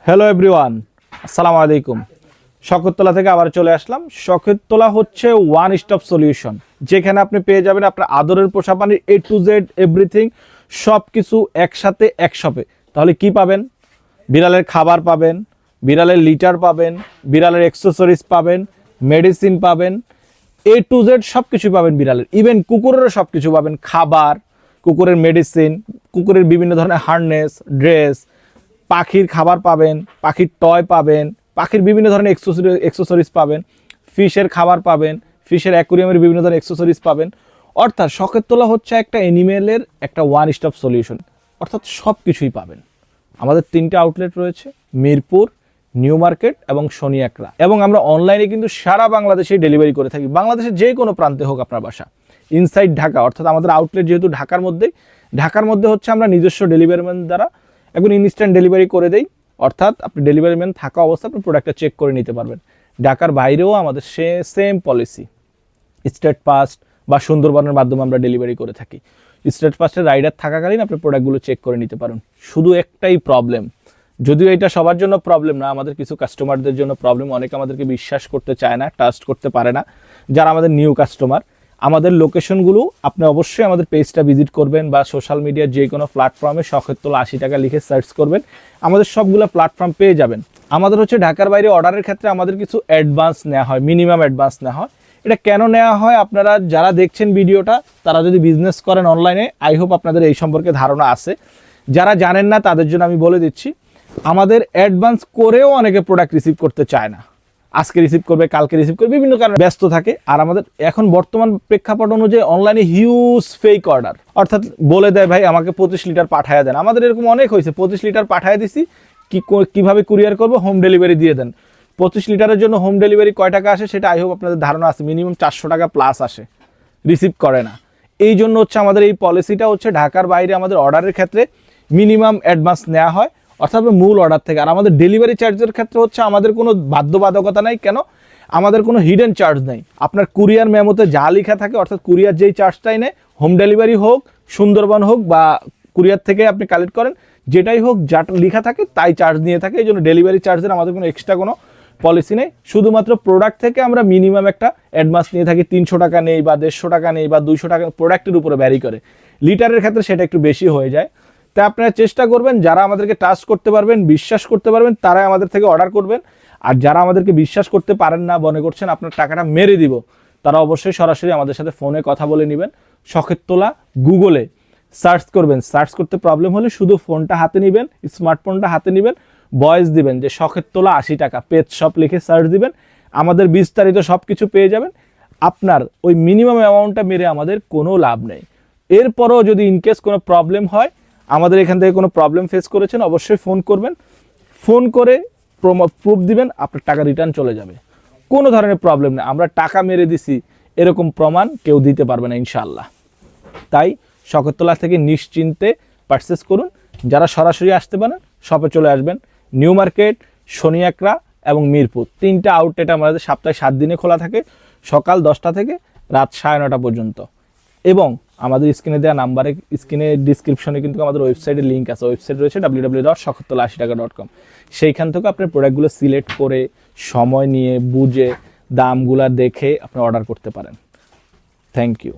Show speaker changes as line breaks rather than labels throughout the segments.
Hello everyone, আসসালামু আলাইকুম। শখেরতলা থেকে আবার চলে আসলাম। শখেরতলা হচ্ছে ওয়ান স্টপ সলিউশন, যেখানে আপনি পেয়ে যাবেন আপনার আদরের পোষা পানির এ টু জেড এভরিথিং, সব কিছু একসাথে এক শপে। তাহলে কি পাবেন? বিড়ালের খাবার পাবেন, বিড়ালের লিটার পাবেন, বিড়ালের অ্যাক্সেসরিজ পাবেন, মেডিসিন পাবেন, এ টু জেড সব কিছু পাবেন বিড়ালের। ইভেন কুকুরেরও সব কিছু পাবেন, খাবার, কুকুরের মেডিসিন, কুকুরের বিভিন্ন ধরনের হার্নেস, ড্রেস, পাখির খাবার পাবেন, পাখির টয় পাবেন, পাখির বিভিন্ন ধরনের এক্সেসরিজ পাবেন, ফিশের খাবার পাবেন, ফিশের অ্যাকুরিয়ামের বিভিন্ন ধরনের এক্সেসরিজ পাবেন। অর্থাৎ শখেরতলা হচ্ছে একটা অ্যানিমেলের একটা ওয়ান স্টপ সলিউশন, অর্থাৎ সব কিছুই পাবেন। আমাদের 3টে আউটলেট রয়েছে, মিরপুর, নিউ মার্কেট এবং শনিয়াকড়া। এবং আমরা অনলাইনে কিন্তু সারা বাংলাদেশেই ডেলিভারি করে থাকি, বাংলাদেশের যে কোনো প্রান্তে হোক আপনার বাসা। ইনসাইড ঢাকা, অর্থাৎ আমাদের আউটলেট যেহেতু ঢাকার মধ্যে হচ্ছে আমরা নিজস্ব ডেলিভারি ম্যান দ্বারা এখন ইনস্ট্যান্ট ডেলিভারি করে দেই। অর্থাৎ আপনি ডেলিভারি ম্যান থাকা অবস্থায় আপনি প্রোডাক্টটা চেক করে নিতে পারবেন। ঢাকার বাইরেও আমাদের সেম পলিসি, স্টেট ফাস্ট বা সুন্দরবনের মাধ্যমে আমরা ডেলিভারি করে থাকি। স্টেট ফাস্টের রাইডার থাকাকালীন আপনি প্রোডাক্টগুলো চেক করে নিতে পারেন। শুধু একটাই প্রবলেম, যদিও এটা সবার জন্য প্রবলেম না, আমাদের কিছু কাস্টমারদের জন্য প্রবলেম। অনেকে আমাদেরকে বিশ্বাস করতে চায় না, ট্রাস্ট করতে পারে না, যারা আমাদের নিউ কাস্টমার। আমাদের লোকেশনগুলো আপনি অবশ্যই আমাদের পেজটা ভিজিট করবেন বা সোশ্যাল মিডিয়ার যে কোনো প্ল্যাটফর্মে শখেরতলা 80 টাকা লিখে সার্চ করবেন, আমাদের সবগুলো প্ল্যাটফর্ম পেয়ে যাবেন। আমাদের হচ্ছে ঢাকার বাইরে অর্ডারের ক্ষেত্রে আমাদের কিছু অ্যাডভান্স নেওয়া হয়, মিনিমাম অ্যাডভান্স নেওয়া হয়। এটা কেন নেওয়া হয়, আপনারা যারা দেখছেন ভিডিওটা তারা যদি বিজনেস করেন অনলাইনে, আই হোপ আপনাদের এই সম্পর্কে ধারণা আছে। যারা জানেন না তাদের জন্য আমি বলে দিচ্ছি, আমাদের অ্যাডভান্স করেও অনেকে প্রোডাক্ট রিসিভ করতে চায় না। আজকে রিসিভ করবে, কালকে রিসিভ করবে, বিভিন্ন কারণে ব্যস্ত থাকে। আর আমাদের এখন বর্তমান প্রেক্ষাপট অনুযায়ী অনলাইনে হিউজ ফেক অর্ডার, অর্থাৎ বলে দেয় ভাই আমাকে 25 লিটার পাঠায় দেন। আমাদের এরকম অনেক হয়েছে, 25 লিটার পাঠায় দিছি, কিভাবে কুরিয়ার করবো, হোম ডেলিভারি দিয়ে দেন। 25 লিটারের জন্য হোম ডেলিভারি কয় টাকা আসে সেটা আই হোপ আপনাদের ধারণা আছে, মিনিমাম 400 টাকা প্লাস আসে, রিসিভ করে না। এই জন্য হচ্ছে আমাদের এই পলিসিটা হচ্ছে ঢাকার বাইরে আমাদের অর্ডারের ক্ষেত্রে মিনিমাম অ্যাডভান্স নেওয়া হয়, অর্থাৎ মূল অর্ডার থেকে। আর আমাদের ডেলিভারি চার্জের ক্ষেত্রে হচ্ছে আমাদের কোনো বাধ্যবাধকতা নাই। কেন? আমাদের কোনো হিডেন চার্জ নেই। আপনার কুরিয়ার মেমোতে যা লেখা থাকে, অর্থাৎ কুরিয়ার যেই চার্জটাই নেয়, হোম ডেলিভারি হোক, সুন্দরবন হোক বা কুরিয়ার থেকে আপনি কালেক্ট করেন, যেটাই হোক যা লেখা থাকে তাই চার্জ নিয়ে থাকে। এই জন্য ডেলিভারি চার্জের আমাদের কোনো এক্সট্রা কোনো পলিসি নেই। শুধুমাত্র প্রোডাক্ট থেকে আমরা মিনিমাম একটা অ্যাডভান্স নিয়ে থাকি, 300 টাকা নেই বা 150 টাকা নেই বা 200 টাকা, প্রোডাক্টের উপরে ভ্যারি করে। লিটারের ক্ষেত্রে সেটা একটু বেশি হয়ে যায়। তাই আপনারা চেষ্টা করবেন, যারা আমাদেরকে ট্রাস্ট করতে পারবেন, বিশ্বাস করতে পারবেন, তারাই আমাদের থেকে অর্ডার করবেন। আর যারা আমাদেরকে বিশ্বাস করতে পারেন না, মনে করছেন আপনার টাকাটা মেরে দিব, তারা অবশ্যই সরাসরি আমাদের সাথে ফোনে কথা বলে নেবেন। শখেরতলা গুগলে সার্চ করবেন, সার্চ করতে প্রবলেম হলে শুধু ফোনটা হাতে নেবেন, স্মার্টফোনটা হাতে নেবেন, ভয়েস দিবেন যে শখেরতলা 80 টাকা পেজ শপ লিখে সার্চ দিবেন, আমাদের বিস্তারিত সব কিছু পেয়ে যাবেন। আপনার ওই মিনিমাম অ্যামাউন্টটা মেরে আমাদের কোনো লাভ নেই। এরপরও যদি ইনকেস কোনো প্রবলেম হয়, আমাদের এখান থেকে কোনো প্রবলেম ফেস করেছেন, অবশ্যই ফোন করবেন। ফোন করে প্রুফ দিবেন, আপনার টাকা রিটার্ন চলে যাবে, কোনো ধরনের প্রবলেম নেই। আমরা টাকা মেরে দিছি এরকম প্রমাণ কেউ দিতে পারবে না ইনশাআল্লাহ। তাই শখেরতলা থেকে নিশ্চিন্তে পারচেস করুন। যারা সরাসরি আসতে পারেন শপে চলে আসবেন। নিউ মার্কেট, শনিয়াকড়া এবং মিরপুর 3টে আউটলেট আমাদের সপ্তাহে 7 দিনে খোলা থাকে, সকাল 10টা থেকে রাত 9:30 পর্যন্ত। এবং আমাদের স্ক্রিনে দেওয়া নাম্বারে, স্ক্রিনে ডিসক্রিপশনে কিন্তু আমাদের ওয়েবসাইটের লিঙ্ক আছে, ওয়েবসাইট রয়েছে www.শখেরতলা80টাকা.com। সেইখান থেকে আপনি প্রোডাক্টগুলো সিলেক্ট করে সময় নিয়ে বুঝে দামগুলো দেখে আপনি অর্ডার করতে পারেন। Thank you.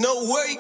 No way.